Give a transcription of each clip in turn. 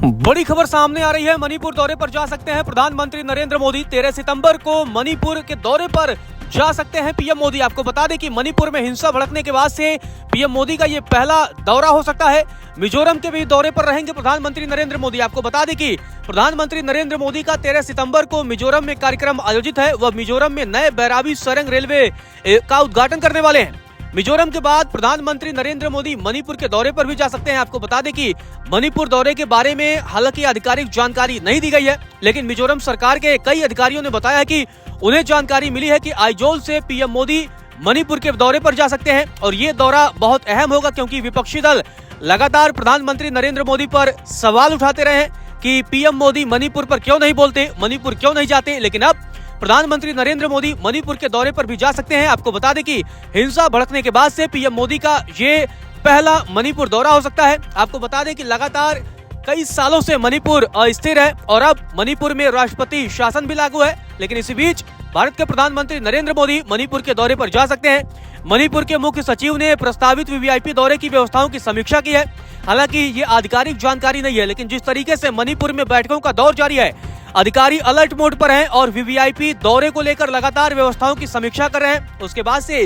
बड़ी खबर सामने आ रही है। मणिपुर दौरे पर जा सकते हैं प्रधानमंत्री नरेंद्र मोदी। 13 सितंबर को मणिपुर के दौरे पर जा सकते हैं पीएम मोदी। आपको बता दें कि मणिपुर में हिंसा भड़कने के बाद से पीएम मोदी का ये पहला दौरा हो सकता है। मिजोरम के भी दौरे पर रहेंगे प्रधानमंत्री नरेंद्र मोदी। आपको बता दें कि प्रधानमंत्री नरेंद्र मोदी का 13 सितंबर को मिजोरम में कार्यक्रम आयोजित है। वह मिजोरम में नए बैराबी सुरंग रेलवे का उद्घाटन करने वाले हैं। मिजोरम के बाद प्रधानमंत्री नरेंद्र मोदी मणिपुर के दौरे पर भी जा सकते हैं। आपको बता दें कि मणिपुर दौरे के बारे में हालांकि आधिकारिक जानकारी नहीं दी गई है, लेकिन मिजोरम सरकार के कई अधिकारियों ने बताया कि उन्हें जानकारी मिली है कि आइजोल से पीएम मोदी मणिपुर के दौरे पर जा सकते हैं। और ये दौरा बहुत अहम होगा क्योंकि विपक्षी दल लगातार प्रधानमंत्री नरेंद्र मोदी पर सवाल उठाते रहे कि पीएम मोदी मणिपुर पर क्यों नहीं बोलते, मणिपुर क्यों नहीं जाते। लेकिन अब प्रधानमंत्री नरेंद्र मोदी मणिपुर के दौरे पर भी जा सकते हैं। आपको बता दें कि हिंसा भड़कने के बाद से पीएम मोदी का ये पहला मणिपुर दौरा हो सकता है। आपको बता दें कि लगातार कई सालों से मणिपुर अस्थिर है और अब मणिपुर में राष्ट्रपति शासन भी लागू है। लेकिन इसी बीच भारत के प्रधानमंत्री नरेंद्र मोदी मणिपुर के दौरे पर जा सकते हैं। मणिपुर के मुख्य सचिव ने प्रस्तावित वीवीआईपी दौरे की व्यवस्थाओं की समीक्षा की है। हालांकि ये आधिकारिक जानकारी नहीं है, लेकिन जिस तरीके से मणिपुर में बैठकों का दौर जारी है, अधिकारी अलर्ट मोड पर हैं और वीवीआईपी दौरे को लेकर लगातार व्यवस्थाओं की समीक्षा कर रहे हैं। उसके बाद से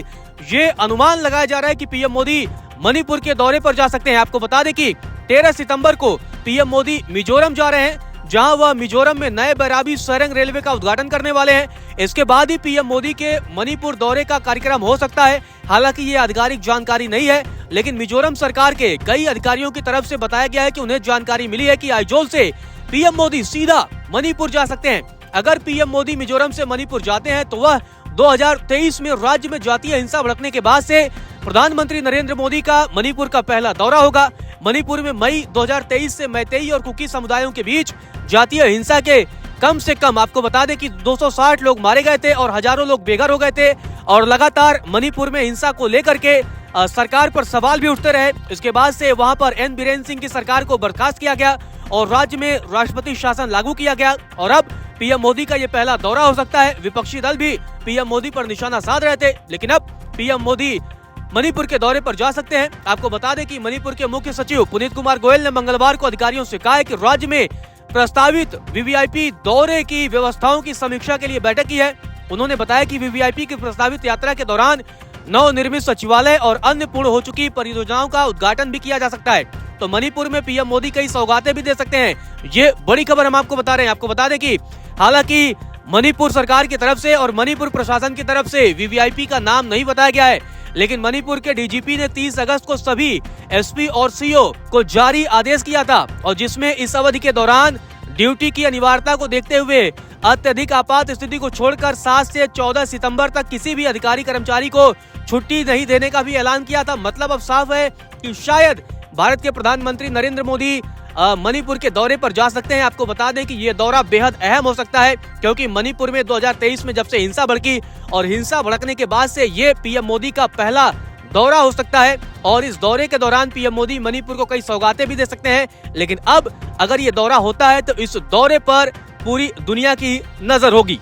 ये अनुमान लगाया जा रहा है कि पीएम मोदी मणिपुर के दौरे पर जा सकते हैं। आपको बता दें कि 13 सितंबर को पीएम मोदी मिजोरम जा रहे हैं, जहां वह मिजोरम में नए बैराबी सुरंग रेलवे का उद्घाटन करने वाले हैं। इसके बाद ही पीएम मोदी के मणिपुर दौरे का कार्यक्रम हो सकता है। हालांकि ये आधिकारिक जानकारी नहीं है, लेकिन मिजोरम सरकार के कई अधिकारियों की तरफ से बताया गया है कि उन्हें जानकारी मिली है कि आइजोल से पीएम मोदी सीधा मणिपुर जा सकते हैं। अगर पीएम मोदी मिजोरम से मणिपुर जाते हैं तो वह 2023 में राज्य में जातीय हिंसा भड़कने के बाद से प्रधानमंत्री नरेंद्र मोदी का मणिपुर का पहला दौरा होगा। मणिपुर में मई 2023 से मैतेई और कुकी समुदायों के बीच जातीय हिंसा के कम से कम आपको बता दें कि 260 लोग मारे गए थे और हजारों लोग बेघर हो गए थे। और लगातार मणिपुर में हिंसा को लेकर के सरकार पर सवाल भी उठते रहे। इसके बाद से वहां पर एन बीरेन सिंह की सरकार को बर्खास्त किया गया और राज्य में राष्ट्रपति शासन लागू किया गया। और अब पीएम मोदी का ये पहला दौरा हो सकता है। विपक्षी दल भी पीएम मोदी पर निशाना साध रहे थे, लेकिन अब पीएम मोदी मणिपुर के दौरे पर जा सकते हैं। आपको बता दें कि मणिपुर के मुख्य सचिव पुनीत कुमार गोयल ने मंगलवार को अधिकारियों से कहा है कि राज्य में प्रस्तावित वीवीआईपी दौरे की व्यवस्थाओं की समीक्षा के लिए बैठक की है। उन्होंने बताया कि वीवीआईपी की प्रस्तावित यात्रा के दौरान नवनिर्मित सचिवालय और अन्य पूर्ण हो चुकी परियोजनाओं का उद्घाटन भी किया जा सकता है। तो मणिपुर में पीएम मोदी कई सौगातें भी दे सकते हैं। ये बड़ी खबर हम आपको बता रहे हैं। आपको बता दें कि हालांकि मणिपुर सरकार की तरफ से और मणिपुर प्रशासन की तरफ से वीवीआईपी का नाम नहीं बताया गया है, लेकिन मणिपुर के डीजीपी ने 30 अगस्त को सभी एसपी और सीओ को जारी आदेश किया था, और जिसमें इस अवधि के दौरान ड्यूटी की अनिवार्यता को देखते हुए अत्यधिक आपात स्थिति को छोड़कर 7 से 14 सितंबर तक किसी भी अधिकारी कर्मचारी को छुट्टी नहीं देने का भी ऐलान किया था। मतलब अब साफ है कि शायद भारत के प्रधानमंत्री नरेंद्र मोदी मणिपुर के दौरे पर जा सकते हैं। आपको बता दें कि ये दौरा बेहद अहम हो सकता है, क्योंकि मणिपुर में 2023 में जब से हिंसा भड़की और हिंसा भड़कने के बाद से ये पीएम मोदी का पहला दौरा हो सकता है। और इस दौरे के दौरान पीएम मोदी मणिपुर को कई सौगातें भी दे सकते हैं। लेकिन अब अगर ये दौरा होता है तो इस दौरे पर पूरी दुनिया की नजर होगी।